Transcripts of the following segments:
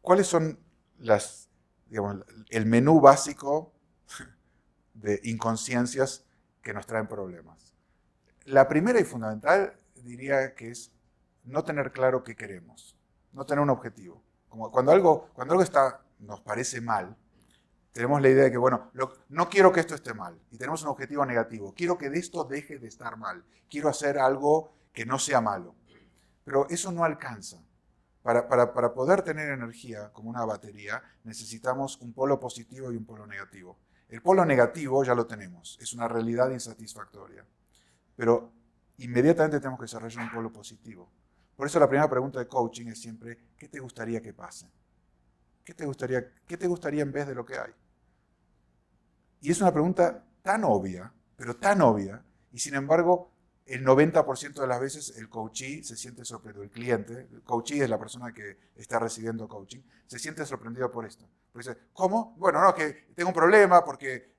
¿Cuáles son el menú básico de inconsciencias que nos traen problemas? La primera y fundamental diría que es no tener claro qué queremos, no tener un objetivo. Como cuando algo nos parece mal, tenemos la idea de que, bueno, no quiero que esto esté mal y tenemos un objetivo negativo. Quiero que de esto deje de estar mal. Quiero hacer algo que no sea malo. Pero eso no alcanza. Para poder tener energía como una batería, necesitamos un polo positivo y un polo negativo. El polo negativo ya lo tenemos, es una realidad insatisfactoria. Pero inmediatamente tenemos que desarrollar un polo positivo. Por eso la primera pregunta de coaching es siempre, ¿qué te gustaría que pase? ¿Qué te gustaría en vez de lo que hay? Y es una pregunta tan obvia, pero tan obvia, y sin embargo, el 90% de las veces el coachee se siente sorprendido, el cliente, el coachee es la persona que está recibiendo coaching, se siente sorprendido por esto. Porque dice, ¿cómo? Bueno, no, que tengo un problema porque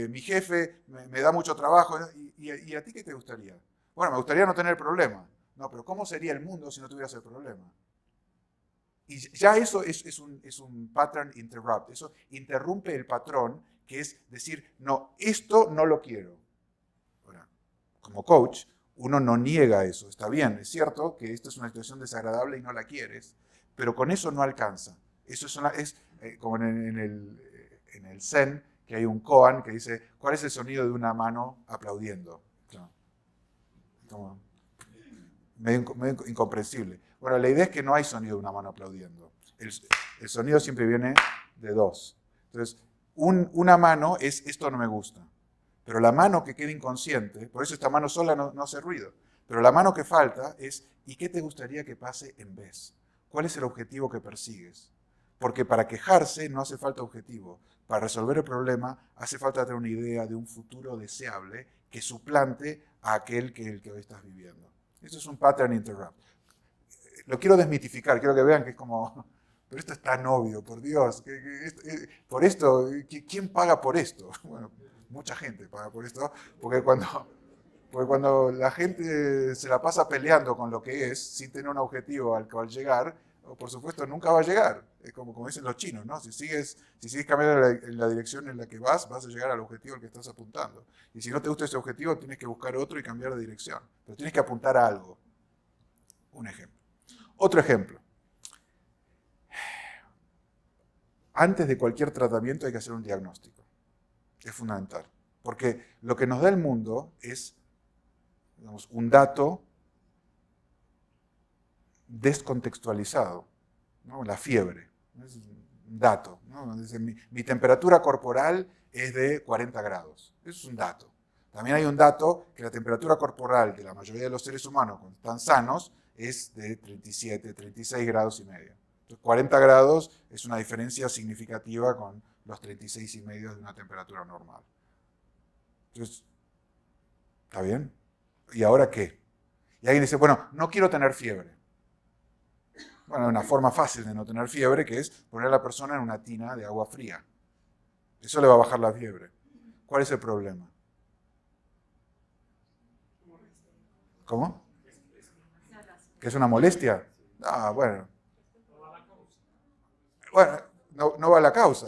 mi jefe me da mucho trabajo. ¿Y a ti qué te gustaría? Bueno, me gustaría no tener problema. No, pero ¿cómo sería el mundo si no tuvieras el problema? Y ya eso es un pattern interrupt, eso interrumpe el patrón, que es decir, no, esto no lo quiero. Ahora, como coach, uno no niega eso, está bien, es cierto que esta es una situación desagradable y no la quieres, pero con eso no alcanza. Eso es como en el Zen, que hay un koan que dice, ¿cuál es el sonido de una mano aplaudiendo? Como, medio incomprensible. Bueno, la idea es que no hay sonido de una mano aplaudiendo. El sonido siempre viene de dos. Entonces, una mano es esto no me gusta. Pero la mano que queda inconsciente, por eso esta mano sola no hace ruido, pero la mano que falta es ¿y qué te gustaría que pase en vez? ¿Cuál es el objetivo que persigues? Porque para quejarse no hace falta objetivo. Para resolver el problema hace falta tener una idea de un futuro deseable que suplante a aquel el que hoy estás viviendo. Eso es un pattern interrupt. Lo quiero desmitificar, quiero que vean que es como, pero esto es tan obvio, por Dios, por esto, ¿quién paga por esto? Bueno, mucha gente paga por esto, porque cuando la gente se la pasa peleando con lo que es, sin tener un objetivo al cual llegar, por supuesto nunca va a llegar. Es como dicen los chinos, ¿no? Si sigues caminando en la dirección en la que vas a llegar al objetivo al que estás apuntando. Y si no te gusta ese objetivo, tienes que buscar otro y cambiar de dirección. Pero tienes que apuntar a algo. Un ejemplo. Otro ejemplo. Antes de cualquier tratamiento hay que hacer un diagnóstico. Es fundamental. Porque lo que nos da el mundo es, digamos, un dato descontextualizado, ¿no? La fiebre, es un dato, ¿no? Mi temperatura corporal es de 40 grados, eso es un dato. También hay un dato que la temperatura corporal de la mayoría de los seres humanos cuando están sanos es de 37, 36 grados y medio. Entonces, 40 grados es una diferencia significativa con los 36 y medio de una temperatura normal. Entonces, ¿está bien? ¿Y ahora qué? Y alguien dice, bueno, no quiero tener fiebre. Bueno, una forma fácil de no tener fiebre, que es poner a la persona en una tina de agua fría. Eso le va a bajar la fiebre. ¿Cuál es el problema? ¿Cómo? ¿Que es una molestia? Ah, bueno. Bueno, no va a la causa.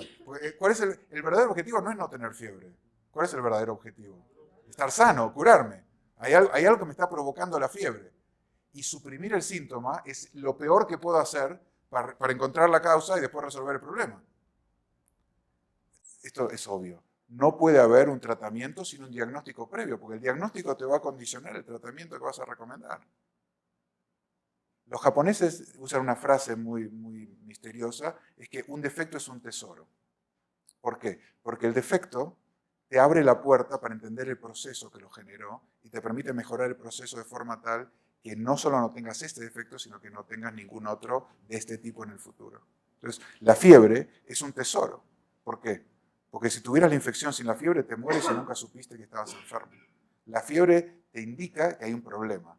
¿Cuál es el verdadero objetivo? No es no tener fiebre. ¿Cuál es el verdadero objetivo? Estar sano, curarme. Hay algo que me está provocando la fiebre. Y suprimir el síntoma es lo peor que puedo hacer para encontrar la causa y después resolver el problema. Esto es obvio. No puede haber un tratamiento sin un diagnóstico previo, porque el diagnóstico te va a condicionar el tratamiento que vas a recomendar. Los japoneses usan una frase muy misteriosa, es que un defecto es un tesoro. ¿Por qué? Porque el defecto te abre la puerta para entender el proceso que lo generó y te permite mejorar el proceso de forma tal que no solo no tengas este defecto, sino que no tengas ningún otro de este tipo en el futuro. Entonces, la fiebre es un tesoro. ¿Por qué? Porque si tuvieras la infección sin la fiebre, te mueres y nunca supiste que estabas enfermo. La fiebre te indica que hay un problema,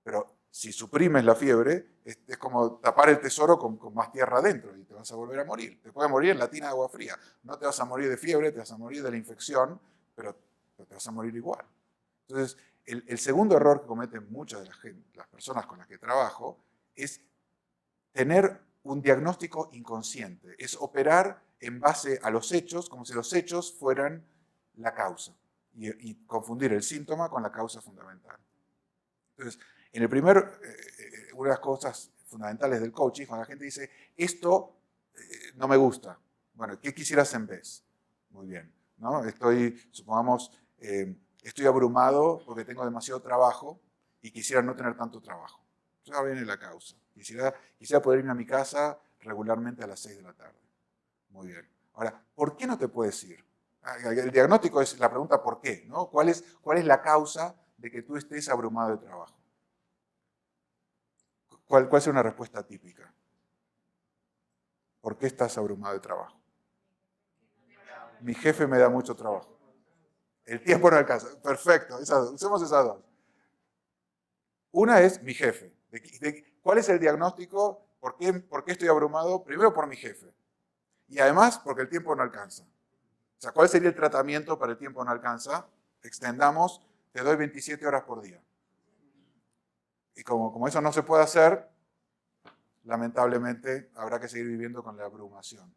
pero si suprimes la fiebre, es como tapar el tesoro con más tierra adentro y te vas a volver a morir. Te puedes morir en la tina de agua fría. No te vas a morir de fiebre, te vas a morir de la infección, pero te vas a morir igual. Entonces, el segundo error que cometen muchas de las personas con las que trabajo es tener un diagnóstico inconsciente. Es operar en base a los hechos, como si los hechos fueran la causa. Y confundir el síntoma con la causa fundamental. Entonces, en el una de las cosas fundamentales del coaching, cuando la gente dice, esto no me gusta. Bueno, ¿qué quisieras en vez? Muy bien, ¿no? Supongamos, estoy abrumado porque tengo demasiado trabajo y quisiera no tener tanto trabajo. Entonces ahora viene la causa. Quisiera poder irme a mi casa regularmente a las 6 de la tarde. Muy bien. Ahora, ¿por qué no te puedes ir? El diagnóstico es la pregunta ¿por qué? ¿No? ¿Cuál es la causa de que tú estés abrumado de trabajo? ¿Cuál es una respuesta típica? ¿Por qué estás abrumado de trabajo? Mi jefe me da mucho trabajo. El tiempo no alcanza. Perfecto, usemos esas dos. Una es mi jefe. ¿Cuál es el diagnóstico? ¿Por qué estoy abrumado? Primero por mi jefe. Y además porque el tiempo no alcanza. O sea, ¿cuál sería el tratamiento para el tiempo no alcanza? Extendamos, te doy 27 horas por día. Y como eso no se puede hacer, lamentablemente habrá que seguir viviendo con la abrumación.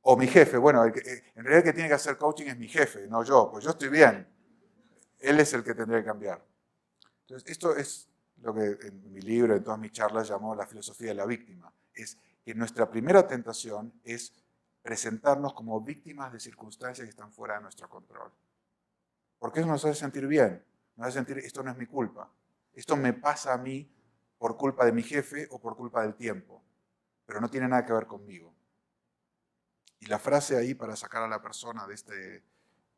O mi jefe, bueno, en realidad el que tiene que hacer coaching es mi jefe, no yo, pues yo estoy bien. Él es el que tendría que cambiar. Entonces, esto es lo que en mi libro, en todas mis charlas, llamo la filosofía de la víctima. Es que nuestra primera tentación es presentarnos como víctimas de circunstancias que están fuera de nuestro control. Porque eso nos hace sentir bien, nos hace sentir, esto no es mi culpa. Esto me pasa a mí por culpa de mi jefe o por culpa del tiempo, pero no tiene nada que ver conmigo. Y la frase ahí para sacar a la persona de este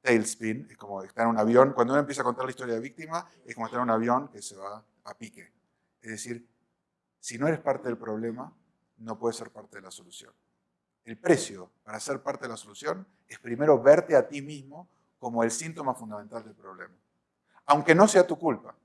tailspin es como estar en un avión. Cuando uno empieza a contar la historia de víctima, es como estar en un avión que se va a pique. Es decir, si no eres parte del problema, no puedes ser parte de la solución. El precio para ser parte de la solución es primero verte a ti mismo como el síntoma fundamental del problema. Aunque no sea tu culpa.